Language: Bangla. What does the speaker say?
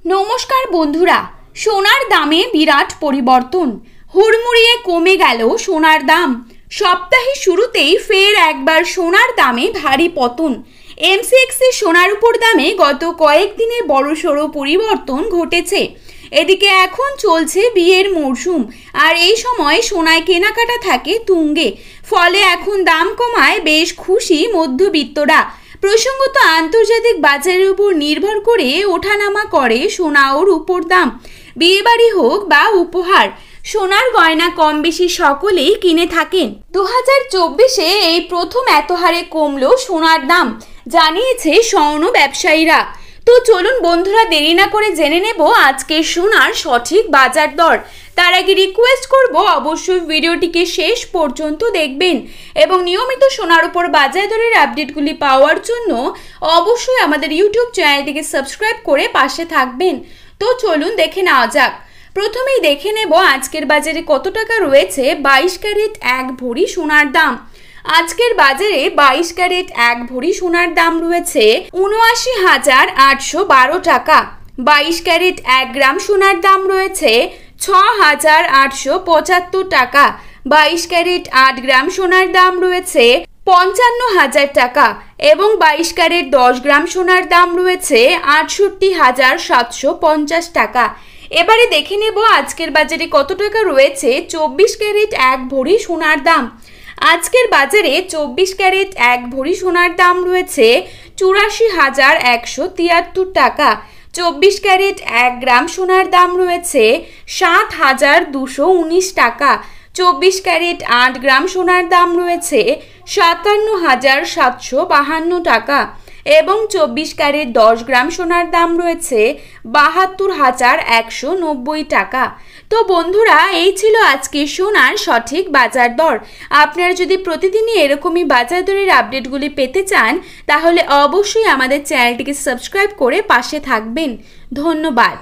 নমস্কার বন্ধুরা, সোনার দামে বিরাট পরিবর্তন। হুড়মুড়িয়ে কমে গেল সোনার দাম। সপ্তাহের শুরুতেই ফের একবার সোনার দামে ভারী পতন। এমসিএক্সে সোনার উপর দামে গত কয়েকদিনে বড়সড় পরিবর্তন ঘটেছে। এদিকে এখন চলছে বিয়ের মরশুম, আর এই সময় সোনায় কেনাকাটা থাকে তুঙ্গে। ফলে এখন দাম কমায় বেশ খুশি মধ্যবিত্তরা। প্রসঙ্গত আন্তর্জাতিক বাজারের উপর নির্ভর করে ওঠানামা করে সোনা ও রূপোর দাম। বিয়েবাড়ি হোক বা উপহার, সোনার গয়না কম বেশি সকলেই কিনে থাকেন। 2024-এ এই প্রথম এত হারে কমলো সোনার দাম, জানিয়েছে স্বর্ণ ব্যবসায়ীরা। তো চলুন বন্ধুরা, দেরি না করে জেনে নেব আজকের সোনার সঠিক বাজার দর। তার আগে রিকোয়েস্ট করব অবশ্যই ভিডিওটিকে শেষ পর্যন্ত দেখবেন এবং নিয়মিত সোনার উপর বাজার দরের আপডেটগুলি পাওয়ার জন্য অবশ্যই আমাদের ইউটিউব চ্যানেলটিকে সাবস্ক্রাইব করে পাশে থাকবেন। তো চলুন দেখে নেওয়া যাক। প্রথমেই দেখে নেব আজকের বাজারে কত টাকা রয়েছে 22 ক্যারেট 1 ভরি সোনার দাম। আজকের বাজারে 22 ক্যারেট 1 ভরি সোনার দাম রয়েছে 79,812 টাকা। 22 ক্যারেট 1 গ্রাম সোনার দাম রয়েছে 6,875 টাকা। 22 ক্যারেট 8 গ্রাম সোনার দাম রয়েছে 55,000 টাকা এবং 22 ক্যারেট 10 গ্রাম সোনার দাম রয়েছে 68,750 টাকা। এবারে দেখে নেব আজকের বাজারে কত টাকা রয়েছে 24 ক্যারেট 1 ভরি সোনার দাম। আজকের বাজারে 24 ক্যারেট 1 ভরি সোনার দাম রয়েছে 84,173 টাকা। 24 ক্যারেট 1 গ্রাম সোনার দাম রয়েছে 7,219 টাকা। 24 ক্যারেট 8 গ্রাম সোনার দাম রয়েছে 57,752 টাকা এবং 24 ক্যারেট 10 গ্রাম সোনার দাম রয়েছে 72,190 টাকা। তো বন্ধুরা, এই ছিল আজকে সোনার সঠিক বাজার দর। আপনারা যদি প্রতিদিনই এরকমই বাজার দরের আপডেটগুলি পেতে চান, তাহলে অবশ্যই আমাদের চ্যানেলটিকে সাবস্ক্রাইব করে পাশে থাকবেন। ধন্যবাদ।